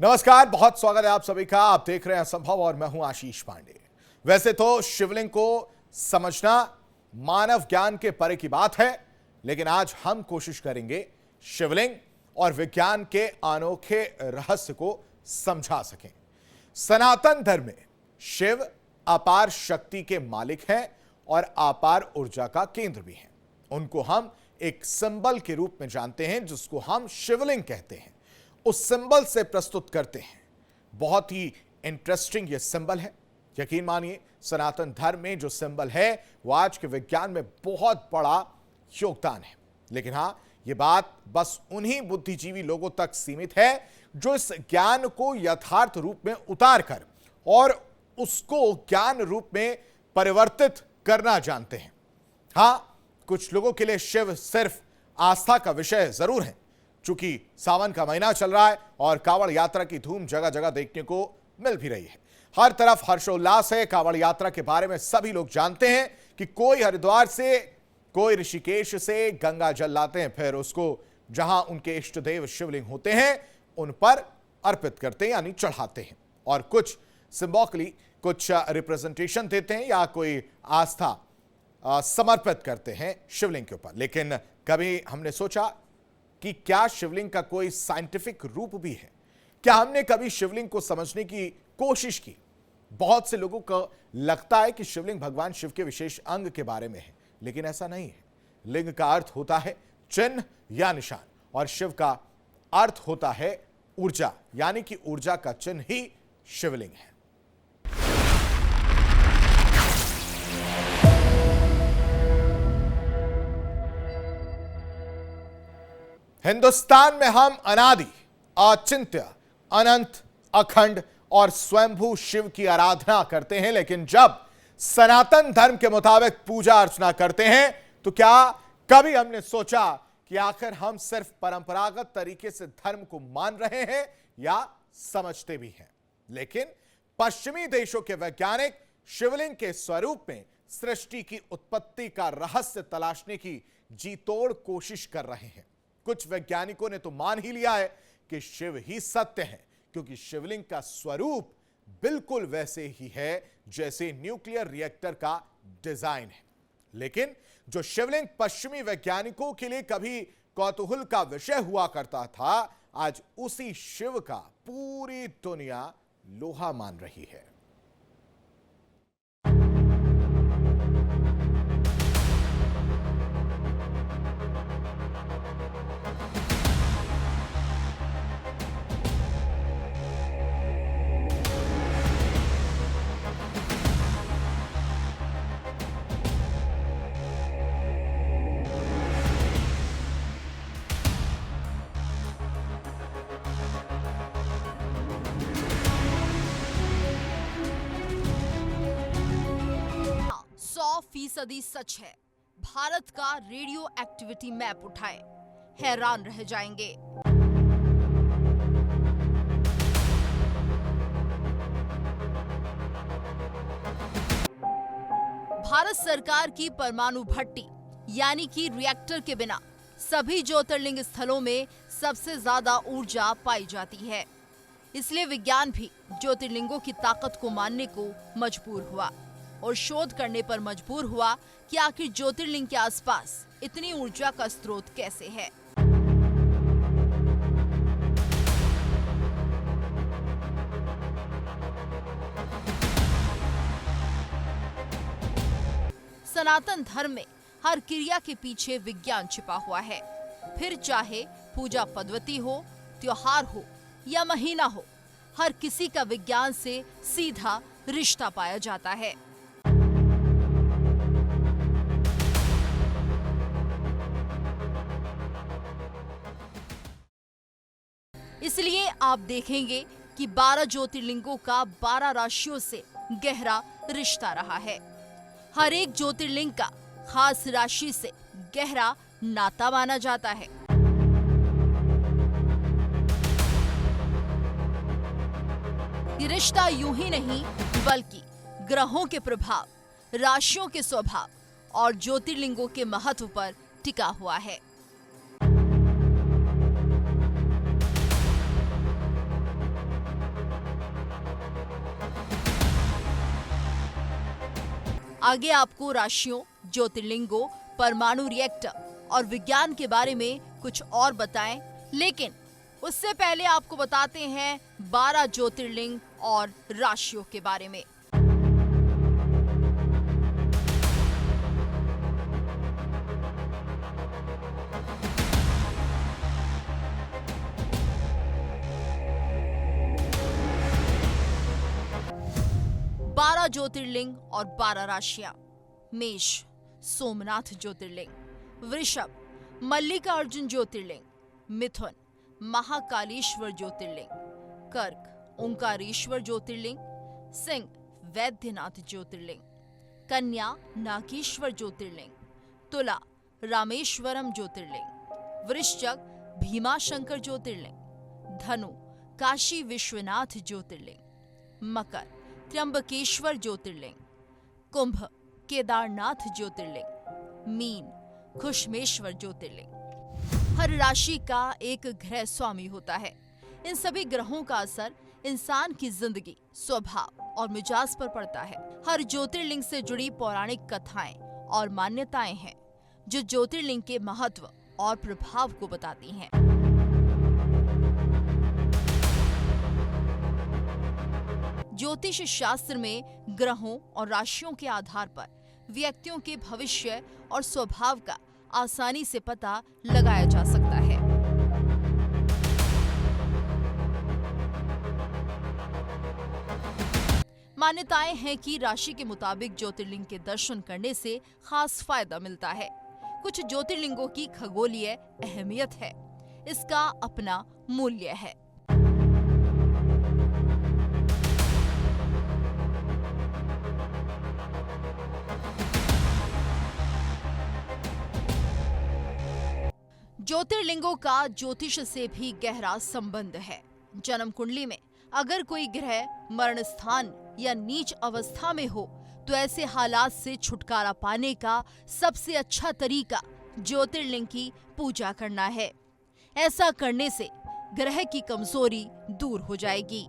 नमस्कार, बहुत स्वागत है आप सभी का। आप देख रहे हैं असंभव और मैं हूं आशीष पांडे। वैसे तो शिवलिंग को समझना मानव ज्ञान के परे की बात है, लेकिन आज हम कोशिश करेंगे शिवलिंग और विज्ञान के अनोखे रहस्य को समझा सकें। सनातन धर्म में शिव अपार शक्ति के मालिक हैं और अपार ऊर्जा का केंद्र भी हैं। उनको हम एक सिंबल के रूप में जानते हैं, जिसको हम शिवलिंग कहते हैं। उस सिंबल से प्रस्तुत करते हैं। बहुत ही इंटरेस्टिंग ये सिंबल है। यकीन मानिए, सनातन धर्म में जो सिंबल है वो आज के विज्ञान में बहुत बड़ा योगदान है। लेकिन हाँ, ये बात बस उन्हीं बुद्धिजीवी लोगों तक सीमित है जो इस ज्ञान को यथार्थ रूप में उतार कर और उसको ज्ञान रूप में परिवर्तित करना जानते हैं। हाँ, कुछ लोगों के लिए शिव सिर्फ आस्था का विषय जरूर है। चूंकि सावन का महीना चल रहा है और कांवड़ यात्रा की धूम जगह जगह देखने को मिल भी रही है। हर तरफ हर्षोल्लास है। कांवड़ यात्रा के बारे में सभी लोग जानते हैं कि कोई हरिद्वार से, कोई ऋषिकेश से गंगा जल लाते हैं, फिर उसको जहां उनके इष्ट देव शिवलिंग होते हैं उन पर अर्पित करते हैं, यानी चढ़ाते हैं, और कुछ सिंबॉलिकली कुछ रिप्रेजेंटेशन देते हैं या कोई आस्था समर्पित करते हैं शिवलिंग के ऊपर। लेकिन कभी हमने सोचा कि क्या शिवलिंग का कोई साइंटिफिक रूप भी है? क्या हमने कभी शिवलिंग को समझने की कोशिश की? बहुत से लोगों को लगता है कि शिवलिंग भगवान शिव के विशेष अंग के बारे में है, लेकिन ऐसा नहीं है। लिंग का अर्थ होता है चिन्ह या निशान, और शिव का अर्थ होता है ऊर्जा, यानी कि ऊर्जा का चिन्ह ही शिवलिंग है। हिंदुस्तान में हम अनादि, अचिंत्य, अनंत, अखंड और स्वयंभू शिव की आराधना करते हैं। लेकिन जब सनातन धर्म के मुताबिक पूजा अर्चना करते हैं तो क्या कभी हमने सोचा कि आखिर हम सिर्फ परंपरागत तरीके से धर्म को मान रहे हैं या समझते भी हैं? लेकिन पश्चिमी देशों के वैज्ञानिक शिवलिंग के स्वरूप में सृष्टि की उत्पत्ति का रहस्य तलाशने की जी तोड़ कोशिश कर रहे हैं। कुछ वैज्ञानिकों ने तो मान ही लिया है कि शिव ही सत्य है, क्योंकि शिवलिंग का स्वरूप बिल्कुल वैसे ही है जैसे न्यूक्लियर रिएक्टर का डिजाइन है। लेकिन जो शिवलिंग पश्चिमी वैज्ञानिकों के लिए कभी कौतूहल का विषय हुआ करता था, आज उसी शिव का पूरी दुनिया लोहा मान रही है। फीसदी सच है। भारत का रेडियो एक्टिविटी मैप उठाए, हैरान रह जाएंगे। भारत सरकार की परमाणु भट्टी यानी कि रिएक्टर के बिना सभी ज्योतिर्लिंग स्थलों में सबसे ज्यादा ऊर्जा पाई जाती है। इसलिए विज्ञान भी ज्योतिर्लिंगों की ताकत को मानने को मजबूर हुआ और शोध करने पर मजबूर हुआ कि आखिर ज्योतिर्लिंग के आसपास इतनी ऊर्जा का स्रोत कैसे है। सनातन धर्म में हर क्रिया के पीछे विज्ञान छिपा हुआ है। फिर चाहे पूजा पद्धति हो, त्योहार हो या महीना हो, हर किसी का विज्ञान से सीधा रिश्ता पाया जाता है। इसलिए आप देखेंगे कि 12 ज्योतिर्लिंगों का 12 राशियों से गहरा रिश्ता रहा है। हर एक ज्योतिर्लिंग का खास राशि से गहरा नाता माना जाता है। ये रिश्ता यूं ही नहीं, बल्कि ग्रहों के प्रभाव, राशियों के स्वभाव और ज्योतिर्लिंगों के महत्व पर टिका हुआ है। आगे आपको राशियों, ज्योतिर्लिंगों, परमाणु रिएक्टर और विज्ञान के बारे में कुछ और बताएं, लेकिन उससे पहले आपको बताते हैं 12 ज्योतिर्लिंग और राशियों के बारे में। बारह ज्योतिर्लिंग और 12 राशियां। मेष सोमनाथ ज्योतिर्लिंग, वृषभ मल्लिकार्जुन ज्योतिर्लिंग, मिथुन महाकालेश्वर ज्योतिर्लिंग, कर्क ओंकारेश्वर ज्योतिर्लिंग, सिंह वैद्यनाथ ज्योतिर्लिंग, कन्या नागेश्वर ज्योतिर्लिंग, तुला रामेश्वरम ज्योतिर्लिंग, वृश्चिक भीमाशंकर ज्योतिर्लिंग, धनु काशी विश्वनाथ ज्योतिर्लिंग, मकर त्र्यंबकेश्वर ज्योतिर्लिंग, कुंभ केदारनाथ ज्योतिर्लिंग, मीन घुश्मेश्वर ज्योतिर्लिंग। हर राशि का एक ग्रह स्वामी होता है। इन सभी ग्रहों का असर इंसान की जिंदगी, स्वभाव और मिजाज पर पड़ता है। हर ज्योतिर्लिंग से जुड़ी पौराणिक कथाएं और मान्यताएं हैं जो ज्योतिर्लिंग के महत्व और प्रभाव को बताती हैं। ज्योतिष शास्त्र में ग्रहों और राशियों के आधार पर व्यक्तियों के भविष्य और स्वभाव का आसानी से पता लगाया जा सकता है। मान्यताएं हैं कि राशि के मुताबिक ज्योतिर्लिंग के दर्शन करने से खास फायदा मिलता है। कुछ ज्योतिर्लिंगों की खगोलीय अहमियत है, इसका अपना मूल्य है। ज्योतिर्लिंगों का ज्योतिष से भी गहरा संबंध है। जन्म कुंडली में अगर कोई ग्रह मरण स्थान या नीच अवस्था में हो तो ऐसे हालात से छुटकारा पाने का सबसे अच्छा तरीका ज्योतिर्लिंग की पूजा करना है। ऐसा करने से ग्रह की कमजोरी दूर हो जाएगी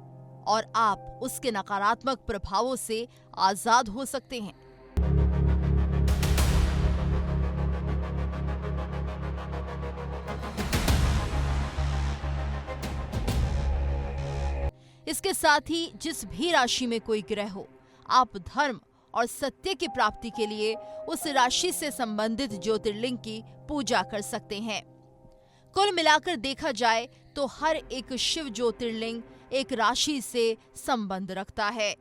और आप उसके नकारात्मक प्रभावों से आजाद हो सकते हैं। इसके साथ ही जिस भी राशि में कोई ग्रह हो, आप धर्म और सत्य की प्राप्ति के लिए उस राशि से संबंधित ज्योतिर्लिंग की पूजा कर सकते हैं। कुल मिलाकर देखा जाए तो हर एक शिव ज्योतिर्लिंग एक राशि से संबंध रखता है।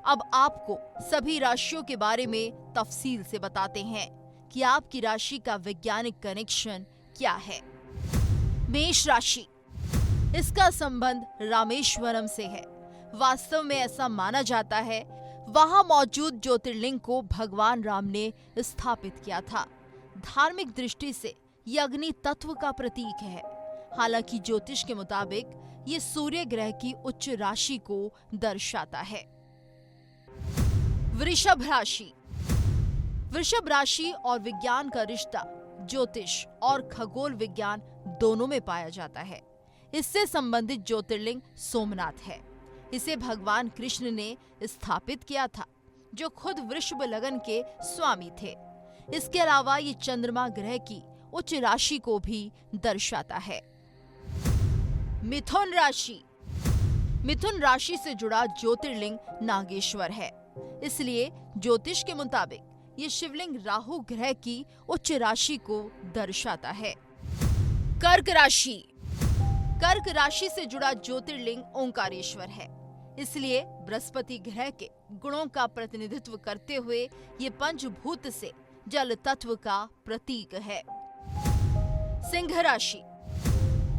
अब आपको सभी राशियों के बारे में तफसील से बताते हैं कि आपकी राशि का वैज्ञानिक कनेक्शन क्या है। मेष राशि, इसका संबंध रामेश्वरम से है। वास्तव में ऐसा माना जाता है वहां मौजूद ज्योतिर्लिंग को भगवान राम ने स्थापित किया था। धार्मिक दृष्टि से यह अग्नि तत्व का प्रतीक है। हालांकि ज्योतिष के मुताबिक ये सूर्य ग्रह की उच्च राशि को दर्शाता है। वृषभ राशि, वृषभ राशि और विज्ञान का रिश्ता ज्योतिष और खगोल विज्ञान दोनों में पाया जाता है। इससे संबंधित ज्योतिर्लिंग सोमनाथ है। इसे भगवान कृष्ण ने स्थापित किया था, जो खुद वृषभ लगन के स्वामी थे। इसके अलावा ये चंद्रमा ग्रह की उच्च राशि को भी दर्शाता है। मिथुन राशि, मिथुन राशि से जुड़ा ज्योतिर्लिंग नागेश्वर है। इसलिए ज्योतिष के मुताबिक ये शिवलिंग राहु ग्रह की उच्च राशि को दर्शाता है। कर्क राशि, कर्क राशि से जुड़ा ज्योतिर्लिंग ओंकारेश्वर है। इसलिए बृहस्पति ग्रह के गुणों का प्रतिनिधित्व करते हुए ये पंचभूत से जल तत्व का प्रतीक है। सिंह राशि,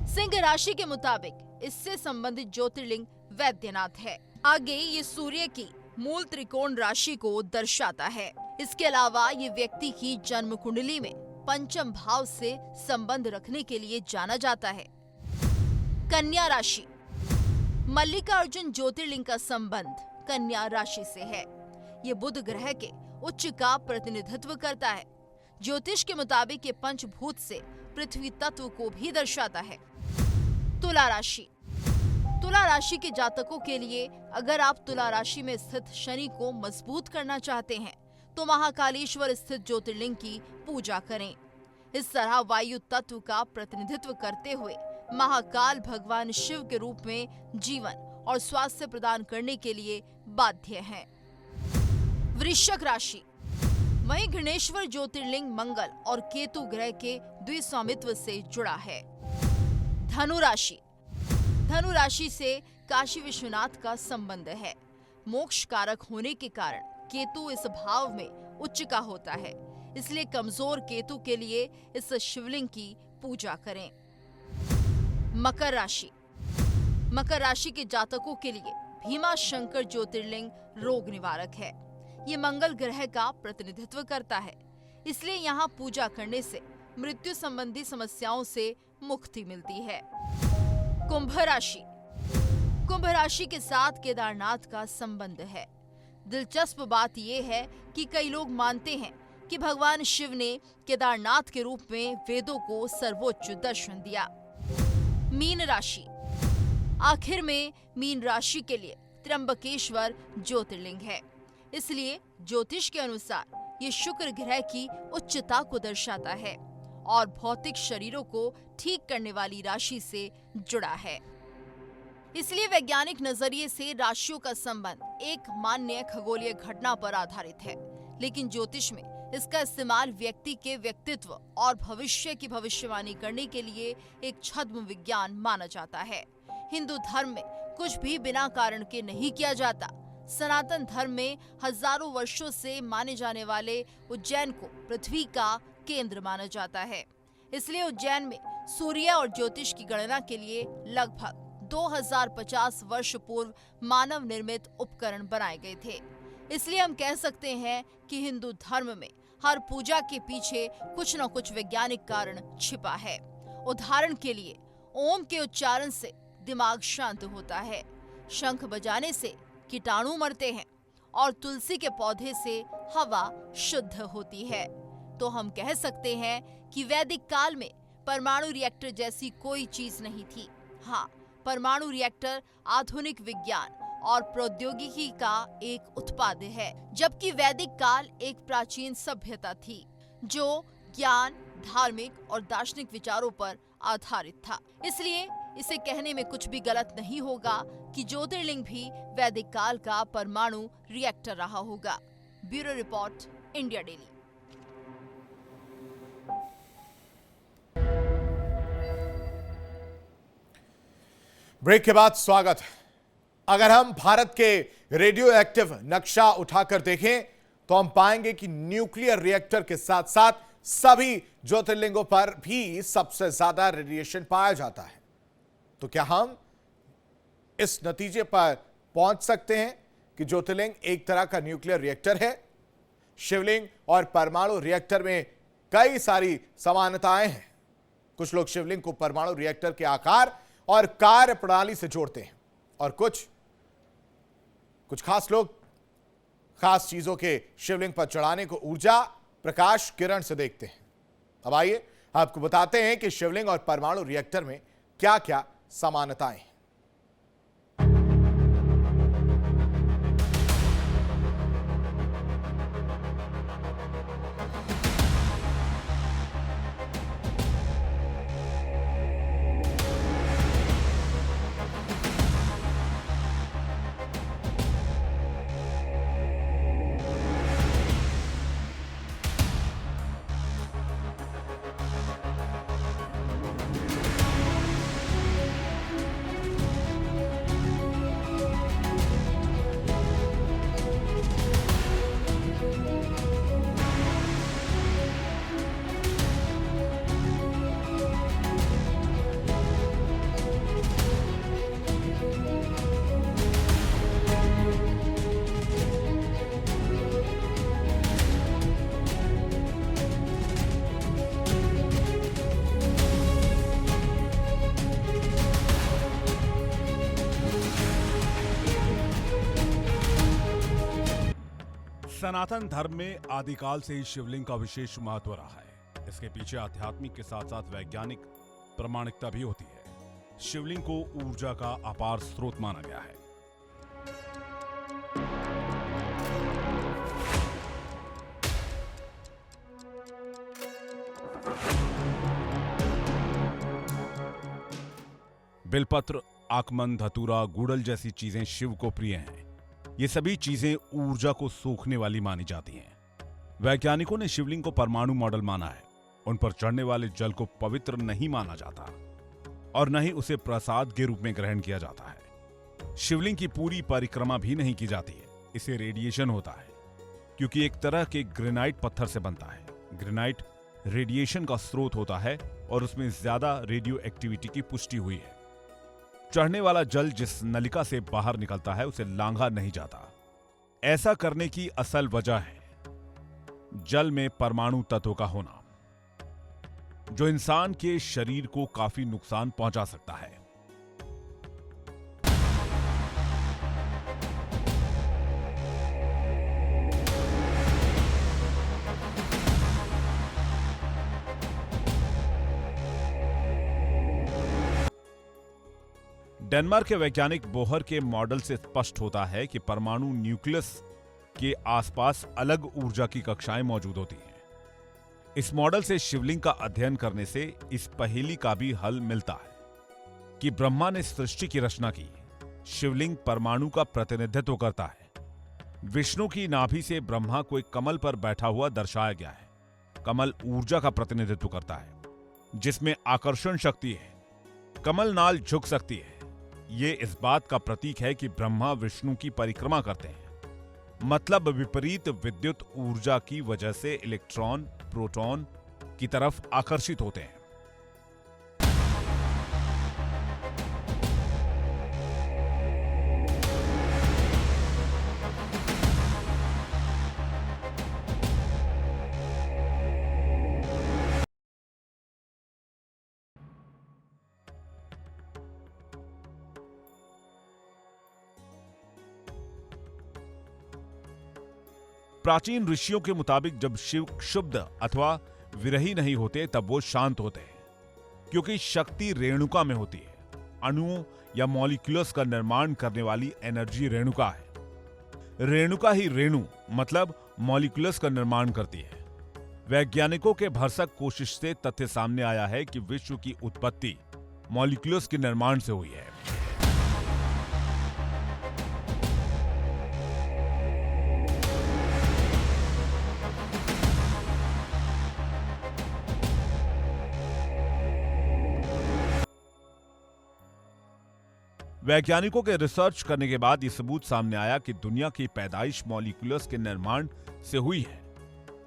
सिंह राशि के मुताबिक इससे संबंधित ज्योतिर्लिंग वैद्यनाथ है। आगे ये सूर्य की मूल त्रिकोण राशि को दर्शाता है। इसके अलावा ये व्यक्ति की जन्म कुंडली में पंचम भाव से संबंध रखने के लिए जाना जाता है। कन्या राशि, मल्लिकार्जुन ज्योतिर्लिंग का संबंध कन्या राशि से है। ये बुध ग्रह के उच्च का प्रतिनिधित्व करता है। ज्योतिष के मुताबिक ये पंचभूत से पृथ्वी तत्व को भी दर्शाता है। तुला राशि, तुला राशि के जातकों के लिए अगर आप तुला राशि में स्थित शनि को मजबूत करना चाहते हैं तो महाकालेश्वर स्थित ज्योतिर्लिंग की पूजा करें। इस तरह वायु तत्व का प्रतिनिधित्व करते हुए महाकाल भगवान शिव के रूप में जीवन और स्वास्थ्य प्रदान करने के लिए बाध्य हैं। वृश्चिक राशि। वहीं घृणेश्वर ज्योतिर्लिंग मंगल और केतु ग्रह के द्विस्वामित्व से जुड़ा है। धनु राशि। धनु राशि से काशी विश्वनाथ का संबंध है। मोक्ष कारक होने के कारण केतु इस भाव में उच्च का होता है, इसलिए कमजोर केतु के लिए इस शिवलिंग की पूजा करें। मकर राशि। मकर राशि के जातकों के लिए भीमा शंकर ज्योतिर्लिंग रोग निवारक है। ये मंगल ग्रह का प्रतिनिधित्व करता है, इसलिए यहाँ पूजा करने से मृत्यु संबंधी समस्याओं से मुक्ति मिलती है। कुंभ राशि। कुंभ राशि के साथ केदारनाथ का संबंध है। दिलचस्प बात यह है कि कई लोग मानते हैं कि भगवान शिव ने केदारनाथ के रूप में वेदों को सर्वोच्च दर्शन दिया। मीन राशि। आखिर में मीन राशि के लिए त्र्यंबकेश्वर ज्योतिर्लिंग है, इसलिए ज्योतिष के अनुसार ये शुक्र ग्रह की उच्चता को दर्शाता है और भौतिक शरीरों को ठीक करने वाली राशि से जुड़ा है। इसलिए वैज्ञानिक नजरिए से राशियों का संबंध एक मान्य खगोलीय घटना पर आधारित है, लेकिन ज्योतिष में इसका इस्तेमाल व्यक्ति के व्यक्तित्व और भविष्य की भविष्यवाणी करने के लिए एक छद्म विज्ञान माना जाता है। हिंदू धर्म में कुछ भी बिना कारण के नहीं किया जाता। सनातन धर्म में हजारों वर्षों से माने जाने वाले उज्जैन को पृथ्वी का केंद्र माना जाता है, इसलिए उज्जैन में सूर्य और ज्योतिष की गणना के लिए लगभग 2050 वर्ष पूर्व मानव निर्मित उपकरण बनाए गए थे। इसलिए हम कह सकते हैं कि हिंदू धर्म में हर पूजा के पीछे कुछ न कुछ वैज्ञानिक कारण छिपा है। उदाहरण के लिए ओम के उच्चारण से दिमाग शांत होता है, शंख बजाने से कीटाणु मरते हैं और तुलसी के पौधे से हवा शुद्ध होती है। तो हम कह सकते हैं कि वैदिक काल में परमाणु रिएक्टर जैसी कोई चीज नहीं थी। हाँ, परमाणु रिएक्टर आधुनिक विज्ञान और प्रौद्योगिकी का एक उत्पाद है, जबकि वैदिक काल एक प्राचीन सभ्यता थी जो ज्ञान, धार्मिक और दार्शनिक विचारों पर आधारित था। इसलिए इसे कहने में कुछ भी गलत नहीं होगा कि ज्योतिर्लिंग भी वैदिक काल का परमाणु रिएक्टर रहा होगा। Bureau report, India daily. Break के बाद स्वागत है। अगर हम भारत के रेडियो एक्टिव नक्शा उठाकर देखें तो हम पाएंगे कि न्यूक्लियर रिएक्टर के साथ साथ सभी ज्योतिर्लिंगों पर भी सबसे ज्यादा रेडिएशन पाया जाता है। तो क्या हम इस नतीजे पर पहुंच सकते हैं कि ज्योतिर्लिंग एक तरह का न्यूक्लियर रिएक्टर है? शिवलिंग और परमाणु रिएक्टर में कई सारी समानताएं हैं। कुछ लोग शिवलिंग को परमाणु रिएक्टर के आकार और कार्य प्रणाली से जोड़ते हैं और कुछ खास लोग खास चीजों के शिवलिंग पर चढ़ाने को ऊर्जा, प्रकाश, किरण से देखते हैं। अब आइए आपको बताते हैं कि शिवलिंग और परमाणु रिएक्टर में क्या क्या समानताएं हैं। सनातन धर्म में आदिकाल से ही शिवलिंग का विशेष महत्व रहा है। इसके पीछे आध्यात्मिक के साथ साथ वैज्ञानिक प्रामाणिकता भी होती है। शिवलिंग को ऊर्जा का अपार स्रोत माना गया है। बिलपत्र, आकमन, धतूरा, गुड़ल जैसी चीजें शिव को प्रिय हैं। ये सभी चीजें ऊर्जा को सोखने वाली मानी जाती हैं। वैज्ञानिकों ने शिवलिंग को परमाणु मॉडल माना है। उन पर चढ़ने वाले जल को पवित्र नहीं माना जाता और न ही उसे प्रसाद के रूप में ग्रहण किया जाता है। शिवलिंग की पूरी परिक्रमा भी नहीं की जाती है। इसे रेडिएशन होता है क्योंकि एक तरह के ग्रेनाइट पत्थर से बनता है। ग्रेनाइट रेडिएशन का स्रोत होता है और उसमें ज्यादा रेडियो एक्टिविटी की पुष्टि हुई है। चढ़ने वाला जल जिस नलिका से बाहर निकलता है उसे लांघा नहीं जाता। ऐसा करने की असल वजह है जल में परमाणु तत्व का होना, जो इंसान के शरीर को काफी नुकसान पहुंचा सकता है। डेनमार्क के वैज्ञानिक बोहर के मॉडल से स्पष्ट होता है कि परमाणु न्यूक्लियस के आसपास अलग ऊर्जा की कक्षाएं मौजूद होती हैं। इस मॉडल से शिवलिंग का अध्ययन करने से इस पहेली का भी हल मिलता है कि ब्रह्मा ने सृष्टि की रचना की। शिवलिंग परमाणु का प्रतिनिधित्व करता है। विष्णु की नाभि से ब्रह्मा को एक कमल पर बैठा हुआ दर्शाया गया है। कमल ऊर्जा का प्रतिनिधित्व करता है जिसमें आकर्षण शक्ति है। कमल नाल झुक सकती है। ये इस बात का प्रतीक है कि ब्रह्मा विष्णु की परिक्रमा करते हैं। मतलब विपरीत विद्युत ऊर्जा की वजह से इलेक्ट्रॉन प्रोटॉन की तरफ आकर्षित होते हैं। प्राचीन ऋषियों के मुताबिक जब शिव क्षुब्ध अथवा विरही नहीं होते तब वो शांत होते हैं, क्योंकि शक्ति रेणुका में होती है। अणुओं या मॉलिक्यूल्स का निर्माण करने वाली एनर्जी रेणुका है। रेणुका ही रेणु मतलब मॉलिक्यूल्स का निर्माण करती है। वैज्ञानिकों के भरसक कोशिश से तथ्य सामने आया है कि विश्व की उत्पत्ति मॉलिक्यूल्स के निर्माण से हुई है। वैज्ञानिकों के रिसर्च करने के बाद यह सबूत सामने आया कि दुनिया की पैदाइश मॉलिक्यूल्स के निर्माण से हुई है।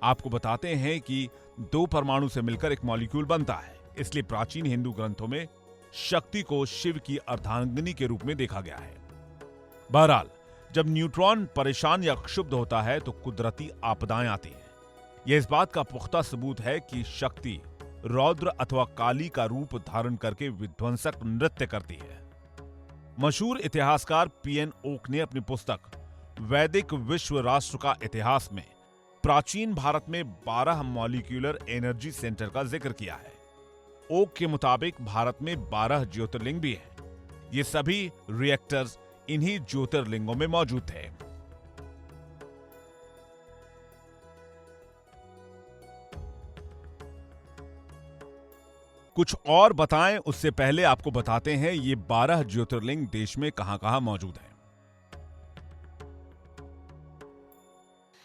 आपको बताते हैं कि दो परमाणु से मिलकर एक मॉलिक्यूल बनता है। इसलिए प्राचीन हिंदू ग्रंथों में शक्ति को शिव की अर्धांगिनी के रूप में देखा गया है। बहरहाल, जब न्यूट्रॉन परेशान या क्षुब्ध होता है तो कुदरती आपदाएं आती हैं। यह इस बात का पुख्ता सबूत है कि शक्ति रौद्र अथवा काली का रूप धारण करके विध्वंसक नृत्य करती है। मशहूर इतिहासकार पीएन ओक ने अपनी पुस्तक वैदिक विश्व राष्ट्र का इतिहास में प्राचीन भारत में 12 मॉलिक्यूलर एनर्जी सेंटर का जिक्र किया है। ओक के मुताबिक भारत में 12 ज्योतिर्लिंग भी हैं। ये सभी रिएक्टर्स इन्हीं ज्योतिर्लिंगों में मौजूद थे। कुछ और बताएं उससे पहले आपको बताते हैं ये 12 ज्योतिर्लिंग देश में कहां-कहां मौजूद हैं।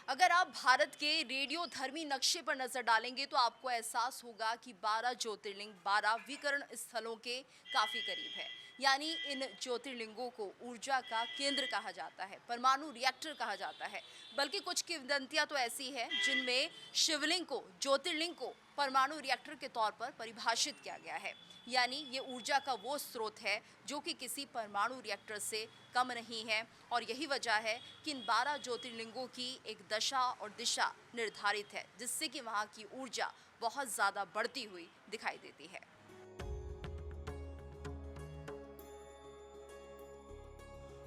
अगर आप भारत के रेडियोधर्मी नक्शे पर नजर डालेंगे तो आपको एहसास होगा कि 12 ज्योतिर्लिंग 12 विकर्ण स्थलों के काफी करीब है। यानी इन ज्योतिर्लिंगों को ऊर्जा का केंद्र कहा जाता है, परमाणु रिएक्टर कहा जाता है। बल्कि कुछ किंवदंतियां तो ऐसी हैं जिनमें शिवलिंग को, ज्योतिर्लिंग को परमाणु रिएक्टर के तौर पर परिभाषित किया गया है। यानी ये ऊर्जा का वो स्रोत है जो कि किसी परमाणु रिएक्टर से कम नहीं है। और यही वजह है कि इन 12 ज्योतिर्लिंगों की एक दशा और दिशा निर्धारित है, जिससे कि वहाँ की ऊर्जा बहुत ज़्यादा बढ़ती हुई दिखाई देती है।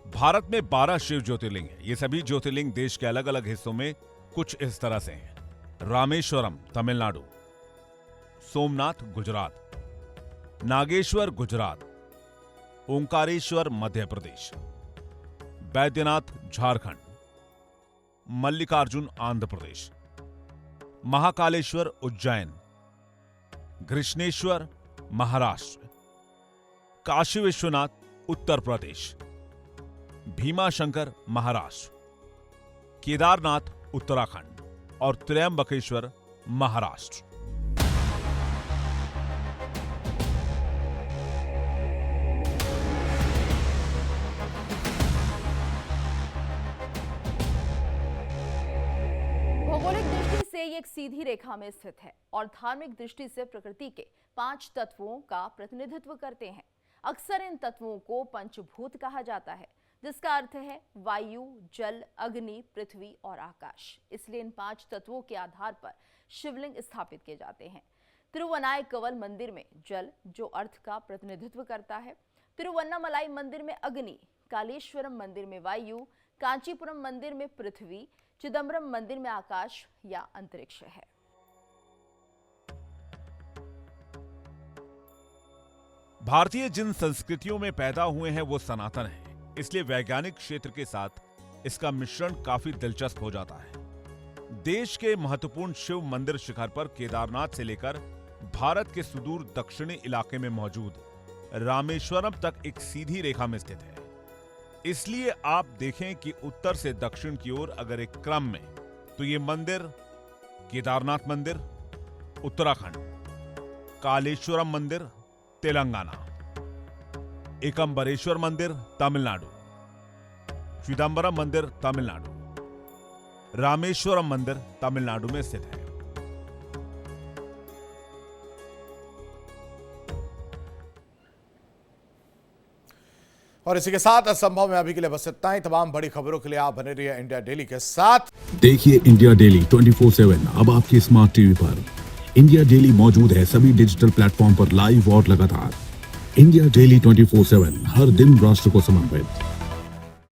भारत में 12 शिव ज्योतिर्लिंग हैं। ये सभी ज्योतिर्लिंग देश के अलग अलग हिस्सों में कुछ इस तरह से हैं। रामेश्वरम तमिलनाडु, सोमनाथ गुजरात, नागेश्वर गुजरात, ओंकारेश्वर मध्य प्रदेश, बैद्यनाथ झारखंड, मल्लिकार्जुन आंध्र प्रदेश, महाकालेश्वर उज्जैन, कृष्णेश्वर महाराष्ट्र, काशी विश्वनाथ उत्तर प्रदेश, भीमाशंकर महाराष्ट्र, केदारनाथ उत्तराखंड और त्र्यंबकेश्वर महाराष्ट्र। भौगोलिक दृष्टि से ये एक सीधी रेखा में स्थित है और धार्मिक दृष्टि से प्रकृति के 5 तत्वों का प्रतिनिधित्व करते हैं। अक्सर इन तत्वों को पंचभूत कहा जाता है, जिसका अर्थ है वायु, जल, अग्नि, पृथ्वी और आकाश। इसलिए इन 5 तत्वों के आधार पर शिवलिंग स्थापित किए जाते हैं। तिरुवनायकवल मंदिर में जल, जो अर्थ का प्रतिनिधित्व करता है, तिरुवन्नामलाई मंदिर में अग्नि, कालेश्वरम मंदिर में वायु, कांचीपुरम मंदिर में पृथ्वी, चिदम्बरम मंदिर में आकाश या अंतरिक्ष है। भारतीय जिन संस्कृतियों में पैदा हुए हैं वो सनातन है, इसलिए वैज्ञानिक क्षेत्र के साथ इसका मिश्रण काफी दिलचस्प हो जाता है। देश के महत्वपूर्ण शिव मंदिर शिखर पर केदारनाथ से लेकर भारत के सुदूर दक्षिणी इलाके में मौजूद रामेश्वरम तक एक सीधी रेखा में स्थित है। इसलिए आप देखें कि उत्तर से दक्षिण की ओर अगर एक क्रम में, तो ये मंदिर केदारनाथ मंदिर उत्तराखंड, कालेश्वरम मंदिर तेलंगाना, एकम्बरेश्वर मंदिर तमिलनाडु, चिदम्बरम मंदिर तमिलनाडु, रामेश्वरम मंदिर तमिलनाडु में स्थित है। और इसी के साथ असंभव में अभी के लिए बस इतना ही। तमाम बड़ी खबरों के लिए आप बने रहिए इंडिया डेली के साथ। देखिए इंडिया डेली 24/7 अब आपके स्मार्ट टीवी पर। इंडिया डेली मौजूद है सभी डिजिटल प्लेटफॉर्म पर लाइव और लगातार। इंडिया डेली 24/7 हर दिन राष्ट्र को समर्पित।